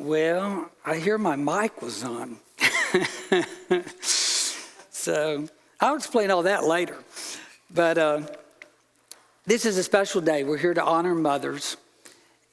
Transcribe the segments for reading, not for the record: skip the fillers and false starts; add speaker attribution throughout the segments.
Speaker 1: Well, I hear my mic was on. So I'll explain all that later. But this is a special day. We're here to honor mothers.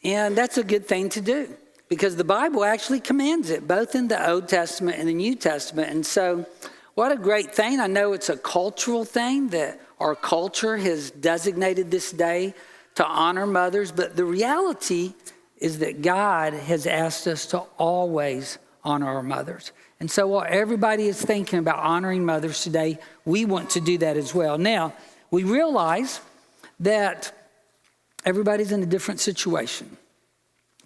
Speaker 1: And that's a good thing to do because the Bible actually commands it, both in the Old Testament and the New Testament. And so what a great thing. I know it's a cultural thing that our culture has designated this day to honor mothers. But the reality is that God has asked us to always honor our mothers. And so while everybody is thinking about honoring mothers today, we want to do that as well. Now, we realize that everybody's in a different situation.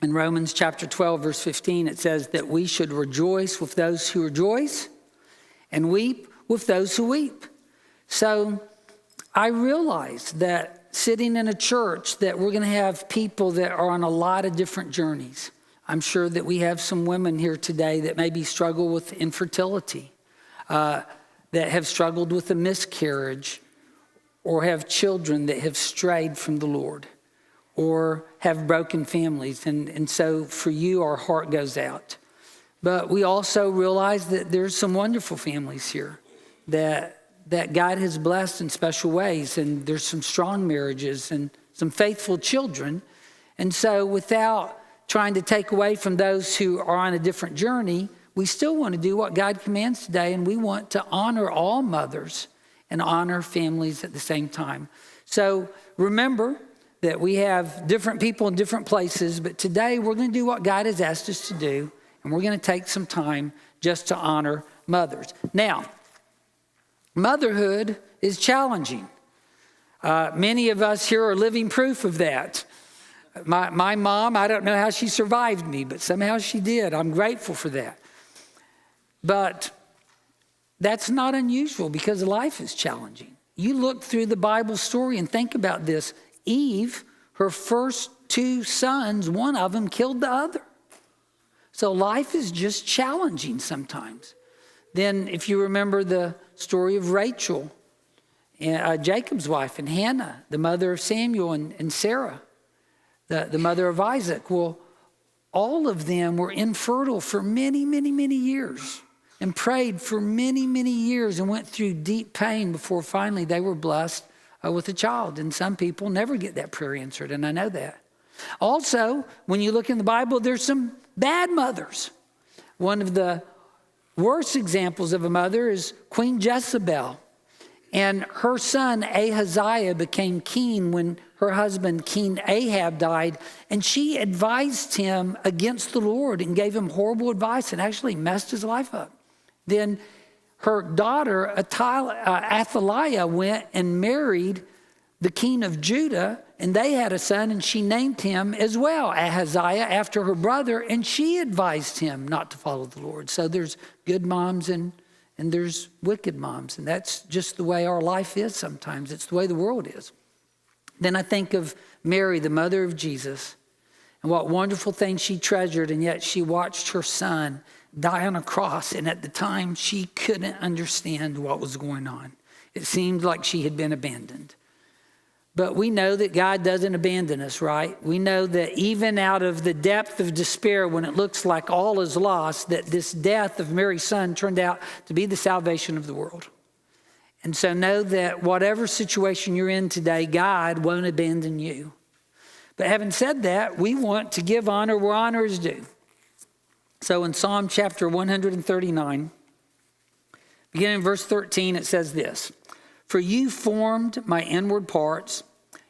Speaker 1: In Romans chapter 12, verse 15, it says that we should rejoice with those who rejoice and weep with those who weep. So I realize that sitting in a church that we're going to have people that are on a lot of different journeys. I'm sure that we have some women here today that maybe struggle with infertility, that have struggled with a miscarriage, or have children that have strayed from the Lord, or have broken families. And so for you, our heart goes out. But we also realize that there's some wonderful families here that God has blessed in special ways. And there's some strong marriages and some faithful children. And so without trying to take away from those who are on a different journey, we still want to do what God commands today. And we want to honor all mothers and honor families at the same time. So remember that we have different people in different places, but today we're going to do what God has asked us to do, and we're going to take some time just to honor mothers. Now, motherhood is challenging. Many of us here are living proof of that. My mom, I don't know how she survived me, but somehow she did. I'm grateful for that. But that's not unusual because life is challenging. You look through the Bible story and think about this. Eve, her first two sons, one of them killed the other. So life is just challenging sometimes. Then if you remember the story of Rachel, Jacob's wife, and Hannah, the mother of Samuel, and Sarah, the mother of Isaac. Well, all of them were infertile for many, many, many years and prayed for many, many years and went through deep pain before finally they were blessed with a child. And some people never get that prayer answered, and I know that. Also, when you look in the Bible, there's some bad mothers. One of the worst examples of a mother is Queen Jezebel. And her son Ahaziah became king when her husband King Ahab died. And she advised him against the Lord and gave him horrible advice and actually messed his life up. Then her daughter Athaliah went and married the king of Judah, and they had a son, and she named him as well Ahaziah after her brother, and she advised him not to follow the Lord. So there's good moms and there's wicked moms, and that's just the way our life is sometimes. It's the way the world is. Then I think of Mary, the mother of Jesus, and what wonderful things she treasured, and yet she watched her son die on a cross, and at the time she couldn't understand what was going on. It seemed like she had been abandoned. But we know that God doesn't abandon us, right? We know that even out of the depth of despair, when it looks like all is lost, that this death of Mary's son turned out to be the salvation of the world. And so know that whatever situation you're in today, God won't abandon you. But having said that, we want to give honor where honor is due. So in Psalm chapter 139, beginning in verse 13, it says this: "For you formed my inward parts.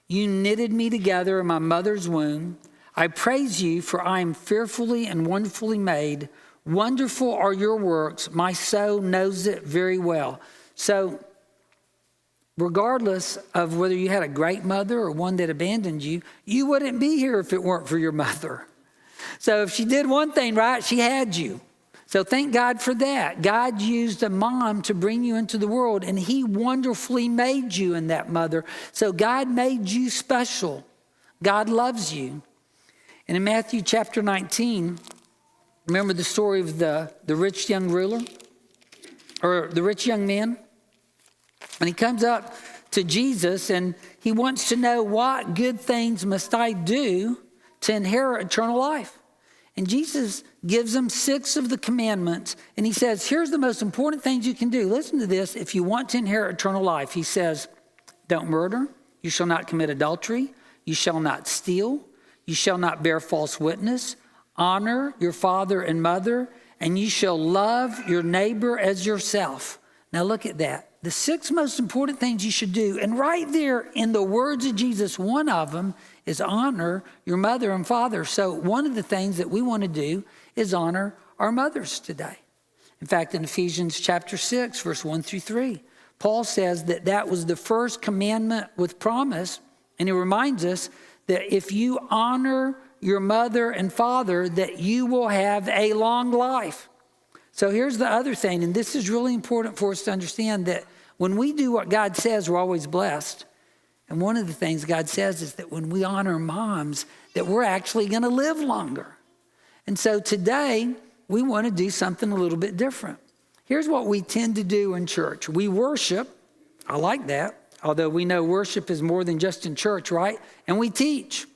Speaker 1: You knitted me together in my mother's womb. I praise you, for I am fearfully and wonderfully made. Wonderful are your works. My soul knows it very well." So regardless of whether you had a great mother or one that abandoned you, you wouldn't be here if it weren't for your mother. So if she did one thing right, she had you. So thank God for that. God used a mom to bring you into the world, and he wonderfully made you in that mother. So God made you special. God loves you. And in Matthew chapter 19, remember the story of the rich young ruler, or the rich young man? And he comes up to Jesus, and he wants to know, what good things must I do to inherit eternal life? And Jesus gives them 6 of the commandments. And he says, here's the most important things you can do. Listen to this. If you want to inherit eternal life, he says, don't murder. You shall not commit adultery. You shall not steal. You shall not bear false witness. Honor your father and mother. And you shall love your neighbor as yourself. Now look at that. The 6 most important things you should do. And right there in the words of Jesus, one of them is honor your mother and father. So one of the things that we want to do is honor our mothers today. In fact, in Ephesians chapter 6, verse 1 through 3, Paul says that that was the first commandment with promise. And he reminds us that if you honor your mother and father, that you will have a long life. So here's the other thing, and this is really important for us to understand, that when we do what God says, we're always blessed. And one of the things God says is that when we honor moms, that we're actually going to live longer. And so today, we want to do something a little bit different. Here's what we tend to do in church. We worship. I like that. Although we know worship is more than just in church, right? And we teach.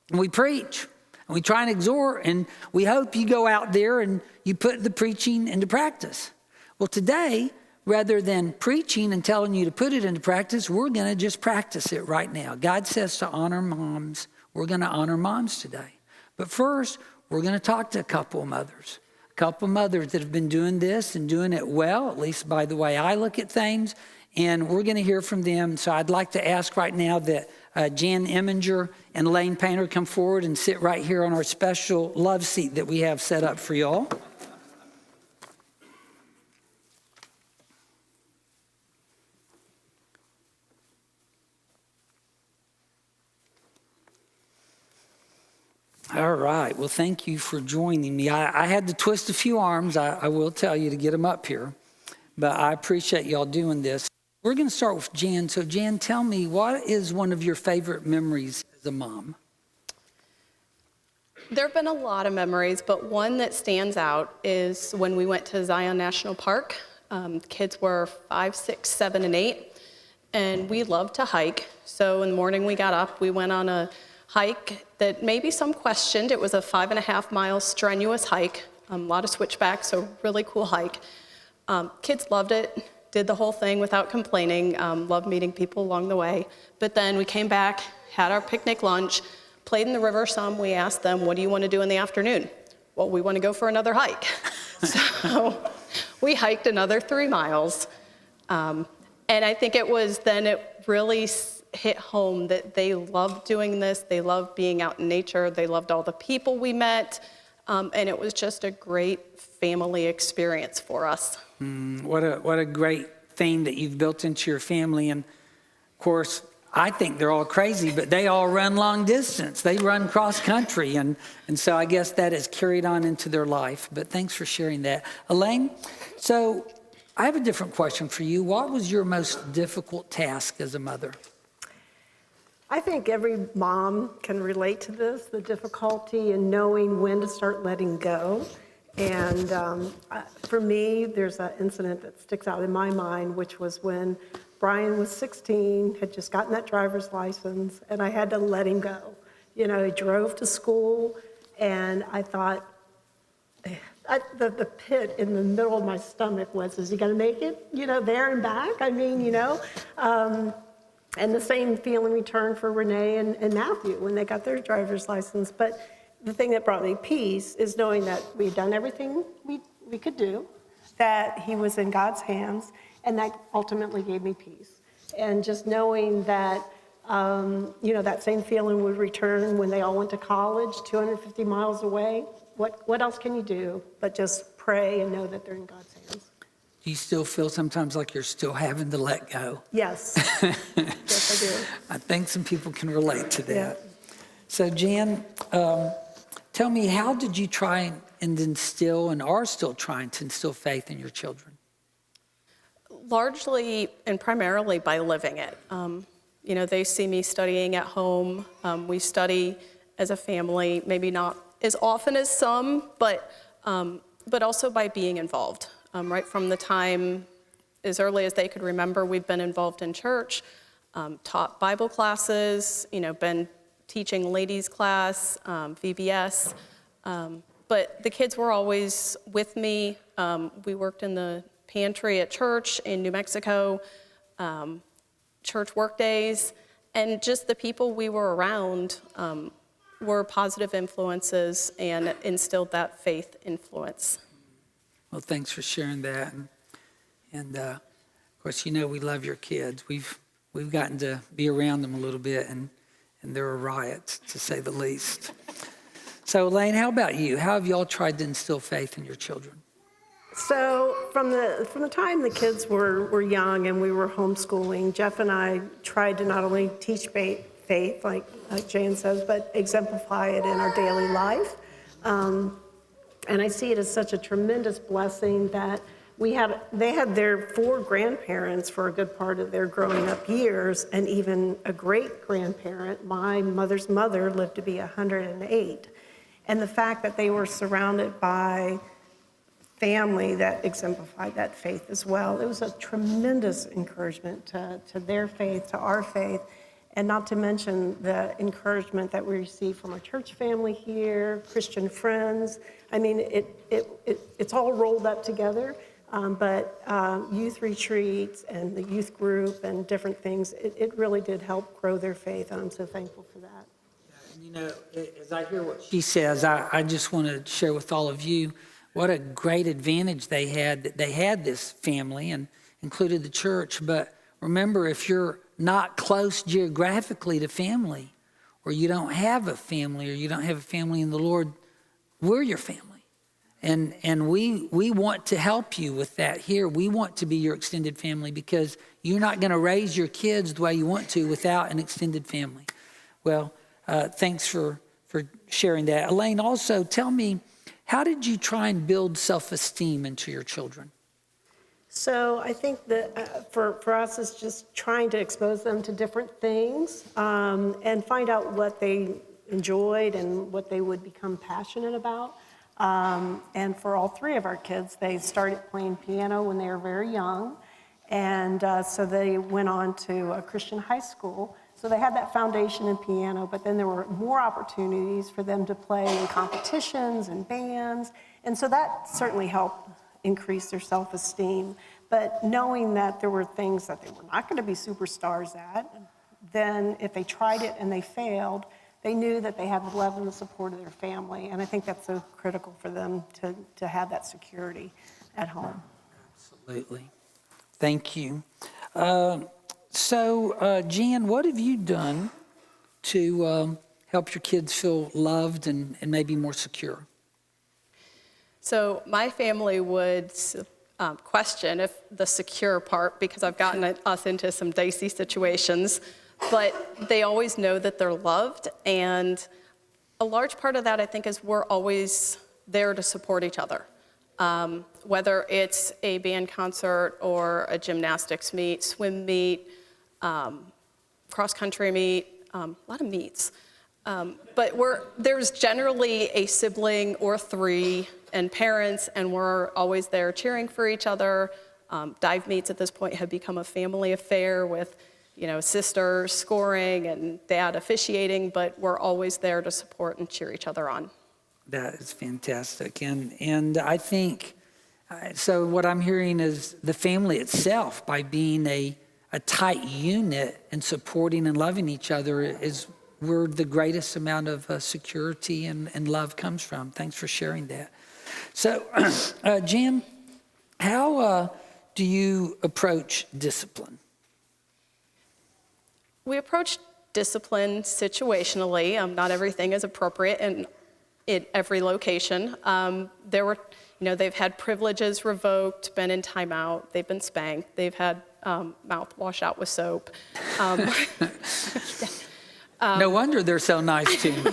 Speaker 1: And we preach. And we try and exhort. And we hope you go out there and you put the preaching into practice. Well, today, rather than preaching and telling you to put it into practice, we're going to just practice it right now. God says to honor moms. We're going to honor moms today. But first, we're going to talk to a couple of mothers. A couple of mothers that have been doing this and doing it well, at least by the way I look at things. And we're going to hear from them. So I'd like to ask right now that Jan Eminger and Lane Painter come forward and sit right here on our special love seat that we have set up for y'all. All right. Well, thank you for joining me. I had to twist a few arms, I will tell you, to get them up here. But I appreciate y'all doing this. We're going to start with Jan. So, Jan, tell me, what is one of your favorite memories as a mom?
Speaker 2: There have been a lot of memories, but one that stands out is when we went to Zion National Park. Kids were 5, 6, 7, and 8, and we loved to hike. So in the morning we got up, we went on a hike that maybe some questioned. It was a 5.5-mile strenuous hike, a lot of switchbacks, so really cool hike. Kids loved it, did the whole thing without complaining, loved meeting people along the way. But then we came back, had our picnic lunch, played in the river some. We asked them, what do you want to do in the afternoon? Well, we want to go for another hike. So we hiked another 3 miles. And I think it really hit home that they loved doing this. They loved being out in nature. They loved all the people we met. And it was just a great family experience for us.
Speaker 1: What a great thing that you've built into your family. And of course, I think they're all crazy, but they all run long distance. They run cross country. And so I guess that has carried on into their life. But thanks for sharing that. Elaine, so I have a different question for you. What was your most difficult task as a mother?
Speaker 3: I think every mom can relate to this, the difficulty in knowing when to start letting go. And for me, there's an incident that sticks out in my mind, which was when Brian was 16, had just gotten that driver's license, and I had to let him go. You know, he drove to school, and I thought, the pit in the middle of my stomach was, is he going to make it, there and back? I mean, and the same feeling returned for Renee and Matthew when they got their driver's license. But the thing that brought me peace is knowing that we had done everything we could do, that he was in God's hands, and that ultimately gave me peace. And just knowing that, that same feeling would return when they all went to college, 250 miles away. What else can you do but just pray and know that they're in God's hands?
Speaker 1: Do you still feel sometimes like you're still having to let go?
Speaker 3: Yes. Yes, I do.
Speaker 1: I think some people can relate to that.
Speaker 3: Yeah.
Speaker 1: So, Jan, tell me, how did you try and instill and are still trying to instill faith in your children?
Speaker 2: Largely and primarily by living it. They see me studying at home. We study as a family, maybe not as often as some, but also by being involved. Right from the time, as early as they could remember, we've been involved in church, taught Bible classes, been teaching ladies class, VBS, But the kids were always with me. We worked in the pantry at church in New Mexico, church work days, and just the people we were around were positive influences and instilled that faith influence.
Speaker 1: Well, thanks for sharing that. And of course, you know we love your kids. We've gotten to be around them a little bit, and they're a riot, to say the least. So, Elaine, how about you? How have y'all tried to instill faith in your children?
Speaker 3: So from the time the kids were young and we were homeschooling, Jeff and I tried to not only teach faith, like Jan says, but exemplify it in our daily life. And I see it as such a tremendous blessing that they had their 4 grandparents for a good part of their growing up years, and even a great-grandparent. My mother's mother lived to be 108. And the fact that they were surrounded by family that exemplified that faith as well, it was a tremendous encouragement to their faith, to our faith, and not to mention the encouragement that we receive from our church family here, Christian friends. I mean, it's all rolled up together. But youth retreats and the youth group and different things, it really did help grow their faith, and I'm so thankful for that.
Speaker 1: And you know, as I hear what she says, I just want to share with all of you what a great advantage they had, that they had this family and included the church. But remember, if you're not close geographically to family, or you don't have a family, or you don't have a family in the Lord, we're your family. And we want to help you with that here. We want to be your extended family, because you're not going to raise your kids the way you want to without an extended family. Well, thanks for sharing that. Elaine, also tell me, how did you try and build self-esteem into your children?
Speaker 3: So I think that for us, it's just trying to expose them to different things and find out what they enjoyed and what they would become passionate about. And for all 3 of our kids, they started playing piano when they were very young. And so they went on to a Christian high school. So they had that foundation in piano, but then there were more opportunities for them to play in competitions and bands. And so that certainly helped increase their self-esteem. But knowing that there were things that they were not going to be superstars at, then if they tried it and they failed, they knew that they had the love and the support of their family. And I think that's so critical for them to have that security at home.
Speaker 1: Absolutely. Thank you. So, Jan, what have you done to help your kids feel loved and maybe more secure?
Speaker 2: So my family would question if the secure part, because I've gotten us into some dicey situations, but they always know that they're loved. And a large part of that, I think, is we're always there to support each other. Whether it's a band concert or a gymnastics meet, swim meet, cross-country meet, a lot of meets. But there's generally a sibling or 3 and parents, and we're always there cheering for each other. Dive meets at this point have become a family affair with, sister scoring and dad officiating, but we're always there to support and cheer each other on.
Speaker 1: That is fantastic. And I think, so what I'm hearing is the family itself, by being a tight unit and supporting and loving each other, is where the greatest amount of security and love comes from. Thanks for sharing that. So, Jan, how do you approach discipline?
Speaker 2: We approach discipline situationally. Not everything is appropriate in every location. They've had privileges revoked, been in timeout, they've been spanked, they've had mouthwash out with soap.
Speaker 1: No wonder they're so nice to me.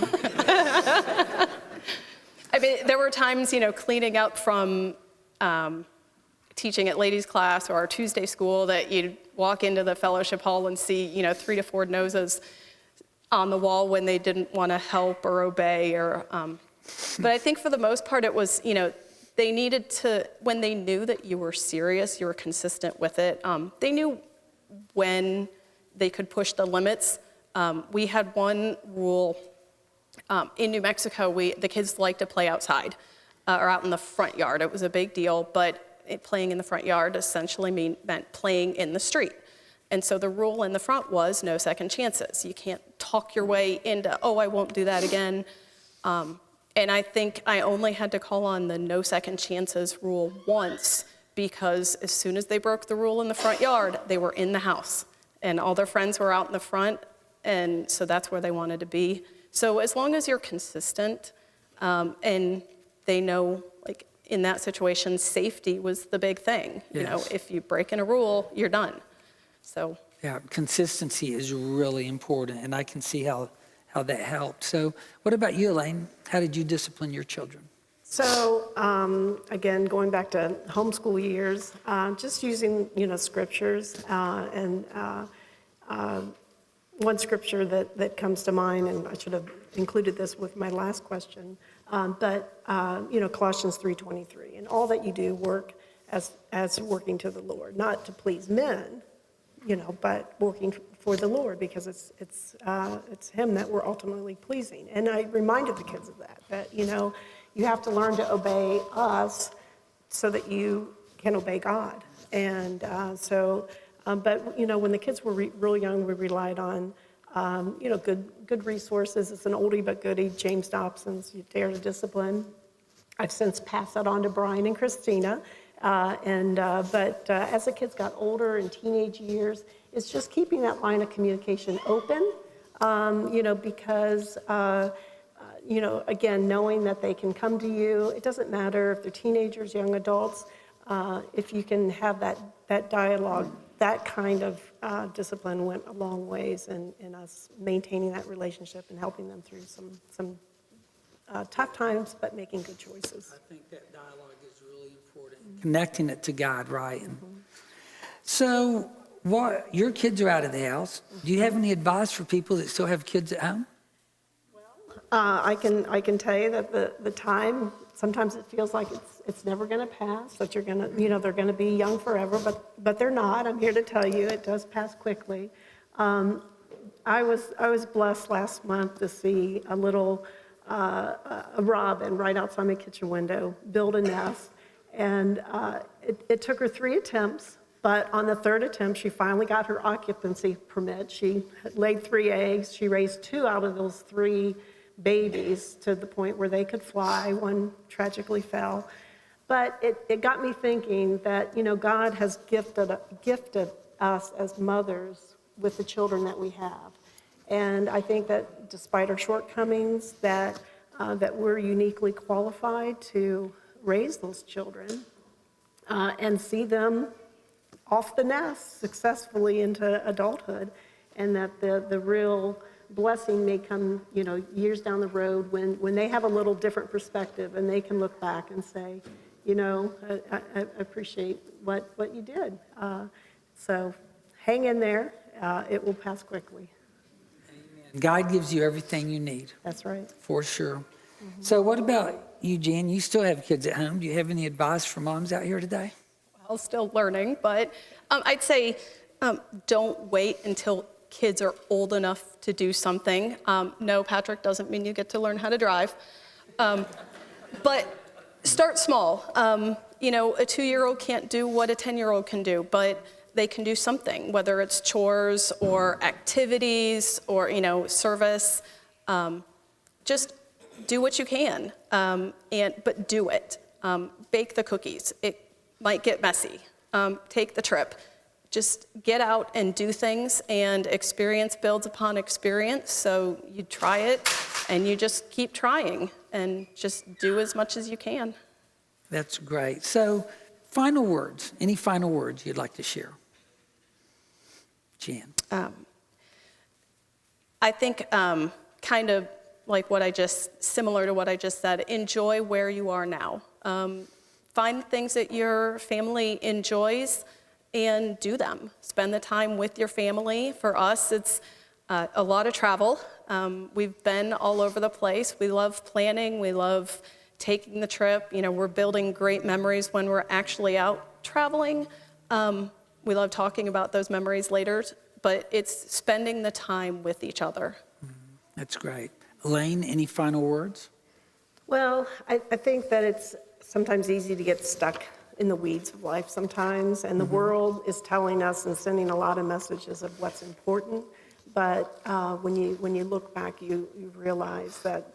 Speaker 2: I mean, there were times, cleaning up from teaching at ladies' class or our Tuesday school, that you'd walk into the fellowship hall and see, 3 to 4 noses on the wall when they didn't want to help or obey. But I think for the most part, it was, they needed to, when they knew that you were serious, you were consistent with it, they knew when they could push the limits. We had one rule In New Mexico, the kids like to play outside or out in the front yard. It was a big deal, but playing in the front yard essentially meant playing in the street. And so the rule in the front was no second chances. You can't talk your way into, oh, I won't do that again. And I think I only had to call on the no second chances rule once, because as soon as they broke the rule in the front yard, they were in the house. And all their friends were out in the front, and so that's where they wanted to be. So as long as you're consistent, and they know, like in that situation, safety was the big thing. You know,
Speaker 1: Yes.
Speaker 2: if you break in a rule, you're done. So
Speaker 1: Yeah, consistency is really important, and I can see how that helped. So what about you, Elaine? How did you discipline your children?
Speaker 3: So, again, going back to homeschool years, just using, scriptures, and one scripture that comes to mind, and I should have included this with my last question, but, Colossians 3:23, and all that you do work as working to the Lord, not to please men, but working for the Lord, because it's Him that we're ultimately pleasing. And I reminded the kids of that you have to learn to obey us so that you can obey God. And but when the kids were really young, we relied on good resources. It's an oldie but goodie, James Dobson's You Dare to Discipline. I've since passed that on to Brian and Christina. But as the kids got older in teenage years, it's just keeping that line of communication open, because, again, knowing that they can come to you. It doesn't matter if they're teenagers, young adults, if you can have that dialogue, that kind of discipline went a long ways in us maintaining that relationship and helping them through some tough times, but making good choices.
Speaker 1: I think that dialogue is really important. Connecting it to God, right? So your kids are out of the house. Do you have any advice for people that still have kids at home?
Speaker 3: I can tell you that the time, sometimes it feels like it's never going to pass, that you're going to, they're going to be young forever, but they're not. I'm here to tell you it does pass quickly. I was blessed last month to see a little a robin right outside my kitchen window build a nest, and it took her 3 attempts. But on the 3rd attempt, she finally got her occupancy permit. She laid 3 eggs. She raised 2 out of those 3 babies to the point where they could fly. 1 tragically fell. But it got me thinking that, God has gifted us as mothers with the children that we have. And I think that despite our shortcomings, that we're uniquely qualified to raise those children and see them off the nest successfully into adulthood, and that the real blessing may come, years down the road when they have a little different perspective and they can look back and say, I appreciate what you did. So hang in there. It will pass quickly.
Speaker 1: God gives you everything you need.
Speaker 3: That's right.
Speaker 1: For sure. So what about you, Jan? You still have kids at home. Do you have any advice for moms out here today?
Speaker 2: well, still learning, but I'd say don't wait until kids are old enough to do something. No, Patrick, doesn't mean you get to learn how to drive. But start small. A 2-year-old can't do what a 10-year-old can do, but they can do something, whether it's chores or activities or, service. Just do what you can, but do it. Bake the cookies. It might get messy. Take the trip. Just get out and do things, and experience builds upon experience. So you try it, and you just keep trying, and just do as much as you can.
Speaker 1: That's great. So final words, any final words you'd like to share? Jan.
Speaker 2: I think kind of like similar to what I just said, enjoy where you are now. Find things that your family enjoys and do them. Spend the time with your family. For us, it's a lot of travel. We've been all over the place. We love planning. We love taking the trip. We're building great memories when we're actually out traveling. We love talking about those memories later, but it's spending the time with each other.
Speaker 1: That's great. Elaine, any final words?
Speaker 3: Well, I think that it's sometimes easy to get stuck in the weeds of life sometimes, and the world is telling us and sending a lot of messages of what's important. But when you look back, you realize that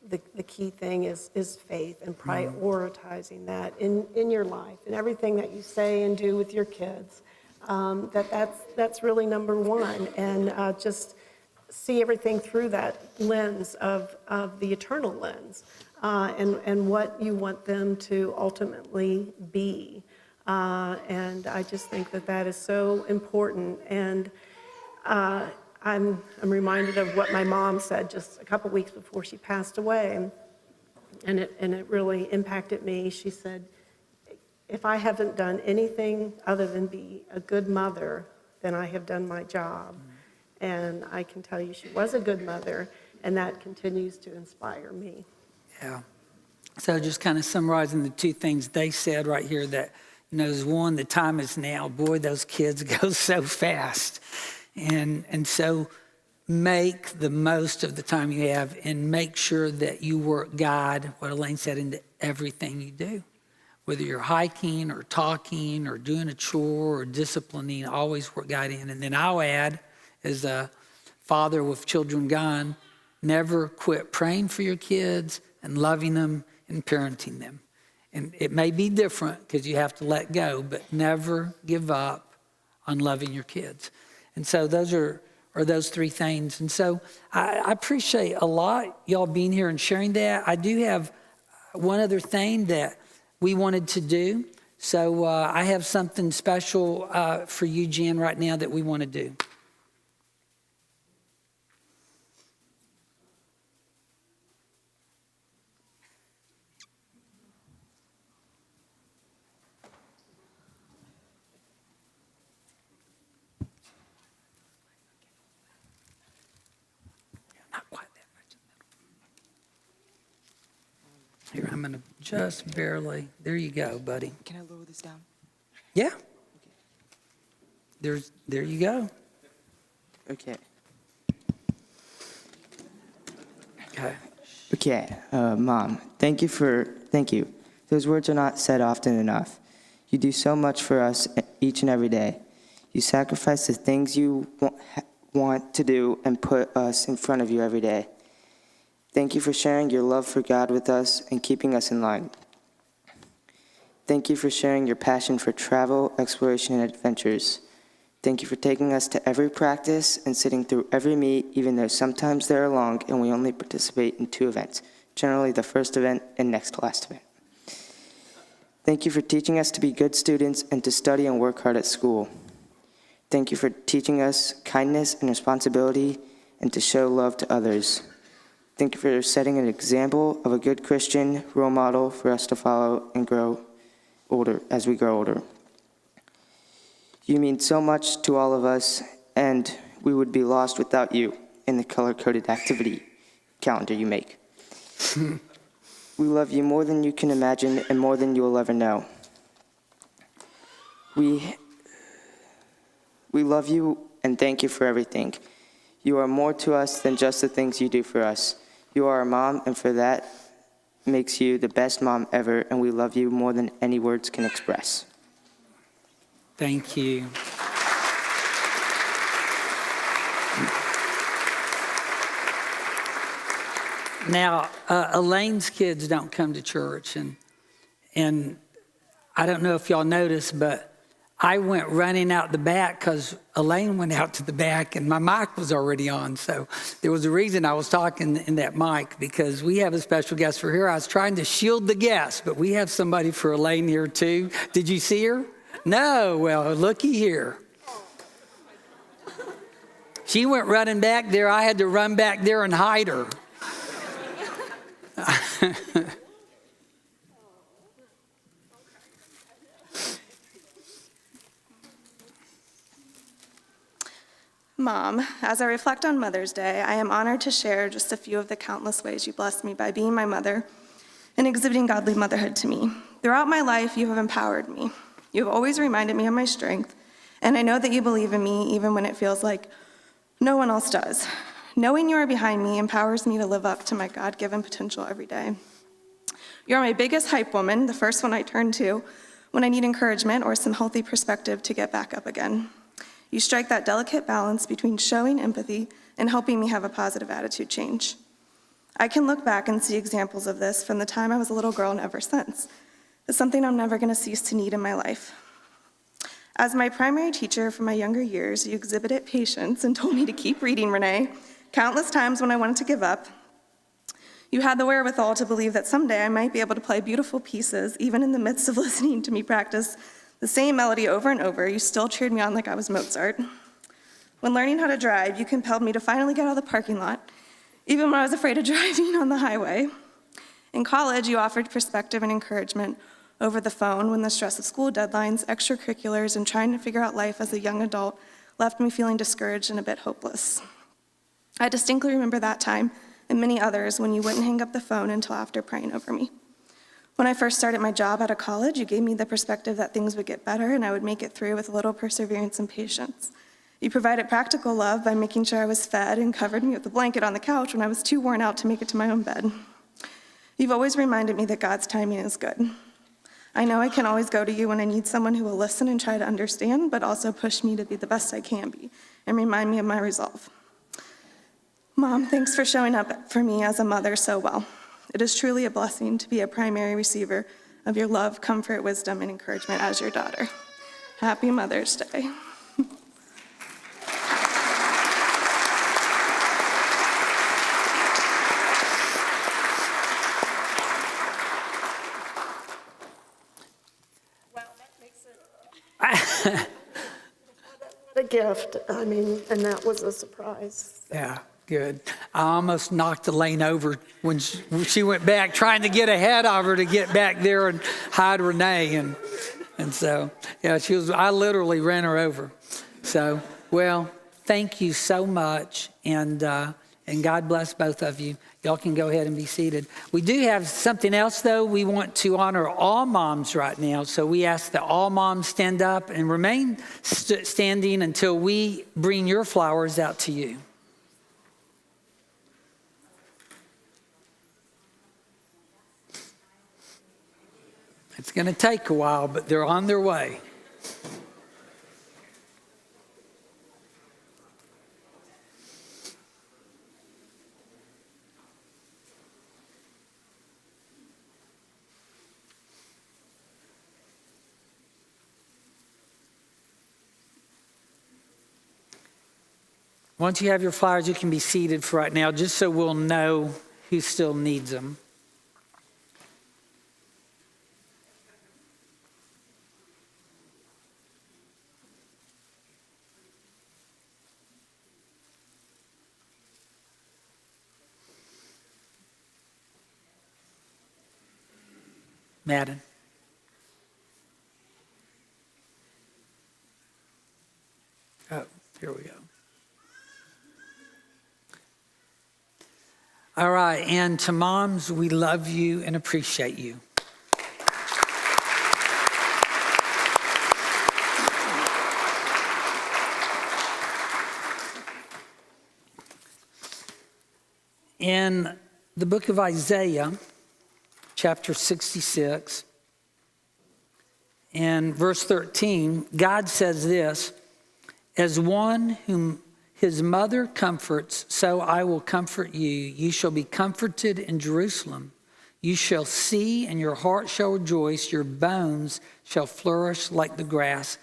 Speaker 3: the key thing is faith and prioritizing that in your life and everything that you say and do with your kids. That's really number one, and just see everything through that lens of the eternal lens, and what you want them to ultimately be. And I just think that is so important. And I'm reminded of what my mom said just a couple weeks before she passed away, and it really impacted me. She said, if I haven't done anything other than be a good mother, then I have done my job. And I can tell you she was a good mother, and that continues to inspire me.
Speaker 1: Yeah. So just kind of summarizing the two things they said right here, that, is one, the time is now. Boy, those kids go so fast. And so make the most of the time you have, and make sure that you work God, what Elaine said, into everything you do. Whether you're hiking or talking or doing a chore or disciplining, always work God in. And then I'll add, as a father with children gone, never quit praying for your kids and loving them and parenting them. And it may be different because you have to let go, but never give up on loving your kids. And so those are those three things. And so I appreciate a lot y'all being here and sharing that. I do have one other thing that we wanted to do. So I have something special for you, Jen, right now that we want to do. Not quite that much. Here, I'm going to just barely. There you go, buddy.
Speaker 4: Can I lower this down?
Speaker 1: Yeah. There you go.
Speaker 4: Okay.
Speaker 1: Okay.
Speaker 4: Okay, Mom, thank you. Those words are not said often enough. You do so much for us each and every day. You sacrifice the things you want to do and put us in front of you every day. Thank you for sharing your love for God with us and keeping us in line. Thank you for sharing your passion for travel, exploration, and adventures. Thank you for taking us to every practice and sitting through every meet, even though sometimes they're long and we only participate in 2 events, generally the first event and next to last event. Thank you for teaching us to be good students and to study and work hard at school. Thank you for teaching us kindness and responsibility and to show love to others. Thank you for setting an example of a good Christian role model for us to follow and grow older as we grow older. You mean so much to all of us, and we would be lost without you in the color-coded activity calendar you make. We love you more than you can imagine and more than you will ever know. We love you and thank you for everything. You are more to us than just the things you do for us. You are our mom, and for that makes you the best mom ever, and we love you more than any words can express.
Speaker 1: Thank you. Now, Elaine's kids don't come to church, and I don't know if y'all noticed, but I went running out the back because Elaine went out to the back and my mic was already on. So there was a reason I was talking in that mic, because we have a special guest for here. I was trying to shield the guest, but we have somebody for Elaine here too. Did you see her? No, well, looky here. She went running back there. I had to run back there and hide her.
Speaker 5: Mom, as I reflect on Mother's Day, I am honored to share just a few of the countless ways you blessed me by being my mother and exhibiting godly motherhood to me. Throughout my life, you have empowered me. You have always reminded me of my strength, and I know that you believe in me even when it feels like no one else does. Knowing you are behind me empowers me to live up to my God-given potential every day. You're my biggest hype woman, the first one I turn to when I need encouragement or some healthy perspective to get back up again. You strike that delicate balance between showing empathy and helping me have a positive attitude change. I can look back and see examples of this from the time I was a little girl and ever since. It's something I'm never going to cease to need in my life. As my primary teacher from my younger years, you exhibited patience and told me to keep reading, Renee, countless times when I wanted to give up. You had the wherewithal to believe that someday I might be able to play beautiful pieces, even in the midst of listening to me practice the same melody over and over. You still cheered me on like I was Mozart. When learning how to drive, you compelled me to finally get out of the parking lot, even when I was afraid of driving on the highway. In college, you offered perspective and encouragement over the phone when the stress of school deadlines, extracurriculars, and trying to figure out life as a young adult left me feeling discouraged and a bit hopeless. I distinctly remember that time and many others when you wouldn't hang up the phone until after praying over me. When I first started my job out of college, you gave me the perspective that things would get better and I would make it through with a little perseverance and patience. You provided practical love by making sure I was fed and covered me with a blanket on the couch when I was too worn out to make it to my own bed. You've always reminded me that God's timing is good. I know I can always go to you when I need someone who will listen and try to understand, but also push me to be the best I can be and remind me of my resolve. Mom, thanks for showing up for me as a mother so well. It is truly a blessing to be a primary receiver of your love, comfort, wisdom, and encouragement as your daughter. Happy Mother's Day.
Speaker 3: What a gift. I mean, and that was a surprise.
Speaker 1: Yeah, good. I almost knocked Elaine over when she went back, trying to get ahead of her to get back there and hide Renee. And so, yeah, I literally ran her over. So, well, thank you so much. And God bless both of you. Y'all can go ahead and be seated. We do have something else, though. We want to honor all moms right now. So we ask that all moms stand up and remain standing until we bring your flowers out to you. It's going to take a while, but they're on their way. Once you have your flowers, you can be seated for right now, just so we'll know who still needs them. Madden. Oh, here we go. All right, and to moms, we love you and appreciate you. In the book of Isaiah, chapter 66, and verse 13, God says this, "As one whom his mother comforts, so I will comfort you. You shall be comforted in Jerusalem. You shall see, and your heart shall rejoice. Your bones shall flourish like the grass."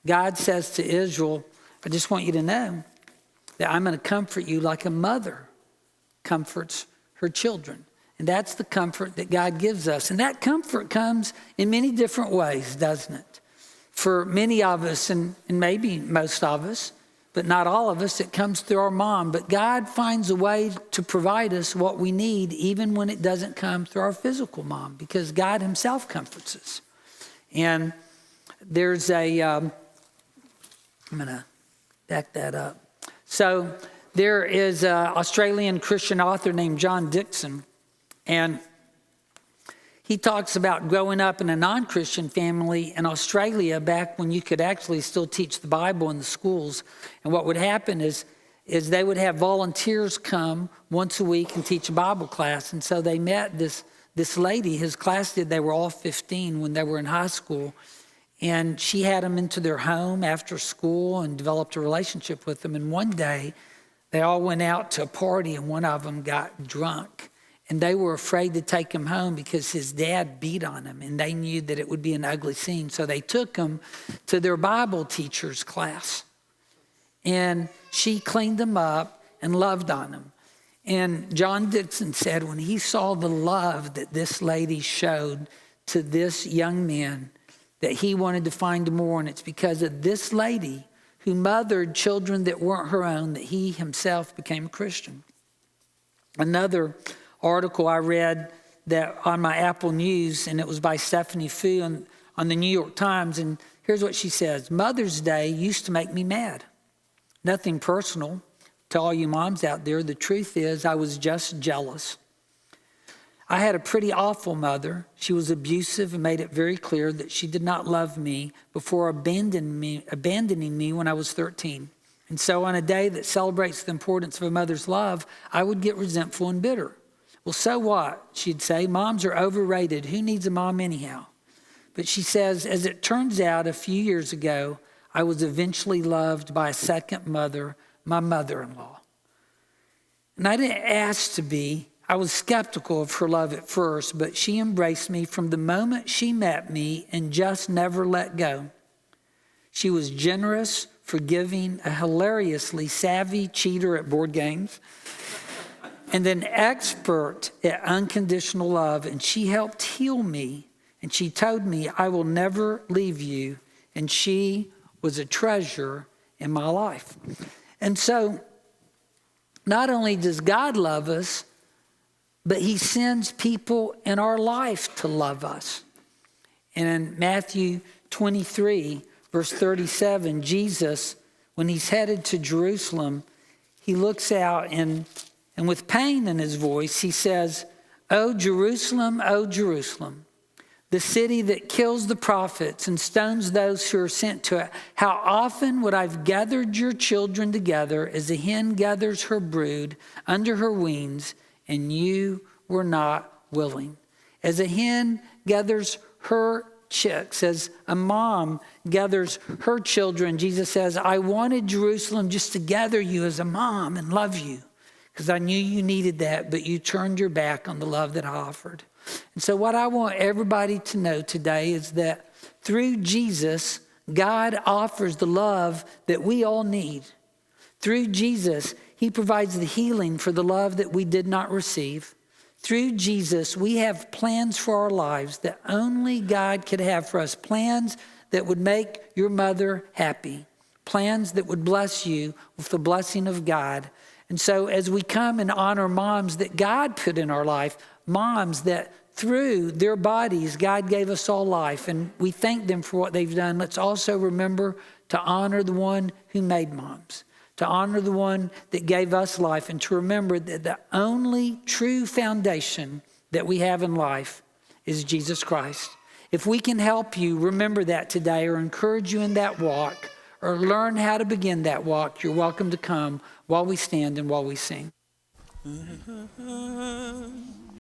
Speaker 1: God says to Israel, I just want you to know that I'm going to comfort you like a mother comforts her children. And that's the comfort that God gives us. And that comfort comes in many different ways, doesn't it? For many of us, and maybe most of us, but not all of us, it comes through our mom. But God finds a way to provide us what we need, even when it doesn't come through our physical mom, because God himself comforts us. And there's I'm going to back that up. So there is an Australian Christian author named John Dickson, and he talks about growing up in a non-Christian family in Australia back when you could actually still teach the Bible in the schools. And what would happen is is they would have volunteers come once a week and teach a Bible class. And so they met this lady, his class did, they were all 15 when they were in high school. And she had them into their home after school and developed a relationship with them. And one day, they all went out to a party, and one of them got drunk. And they were afraid to take him home because his dad beat on him, and they knew that it would be an ugly scene. So they took him to their Bible teacher's class. And she cleaned them up and loved on them. And John Dixon said when he saw the love that this lady showed to this young man, that he wanted to find more. And it's because of this lady who mothered children that weren't her own that he himself became a Christian. Another article I read that on my Apple News, and it was by Stephanie Fu on the New York Times. And here's what she says: Mother's Day used to make me mad. Nothing personal to all you moms out there. The truth is I was just jealous. I had a pretty awful mother. She was abusive and made it very clear that she did not love me before abandoning me when I was 13. And so on a day that celebrates the importance of a mother's love, I would get resentful and bitter. Well, so what? She'd say, moms are overrated. Who needs a mom anyhow? But she says, as it turns out, a few years ago, I was eventually loved by a second mother, my mother-in-law. And I didn't ask to be. I was skeptical of her love at first, but she embraced me from the moment she met me and just never let go. She was generous, forgiving, a hilariously savvy cheater at board games, and an expert at unconditional love. And she helped heal me, and she told me, I will never leave you. And she was a treasure in my life. And so, not only does God love us, but he sends people in our life to love us. And in Matthew 23, verse 37, Jesus, when he's headed to Jerusalem, he looks out and with pain in his voice, he says, O Jerusalem, the city that kills the prophets and stones those who are sent to it. How often would I have gathered your children together as a hen gathers her brood under her wings, and you were not willing. As a hen gathers her chicks, as a mom gathers her children, Jesus says, I wanted Jerusalem just to gather you as a mom and love you, because I knew you needed that, but you turned your back on the love that I offered. And so what I want everybody to know today is that through Jesus, God offers the love that we all need. Through Jesus, he provides the healing for the love that we did not receive. Through Jesus, we have plans for our lives that only God could have for us. Plans that would make your mother happy. Plans that would bless you with the blessing of God. And so as we come and honor moms that God put in our life, moms that through their bodies, God gave us all life, and we thank them for what they've done. Let's also remember to honor the one who made moms, to honor the one that gave us life, and to remember that the only true foundation that we have in life is Jesus Christ. If we can help you remember that today, or encourage you in that walk, or learn how to begin that walk, you're welcome to come while we stand and while we sing.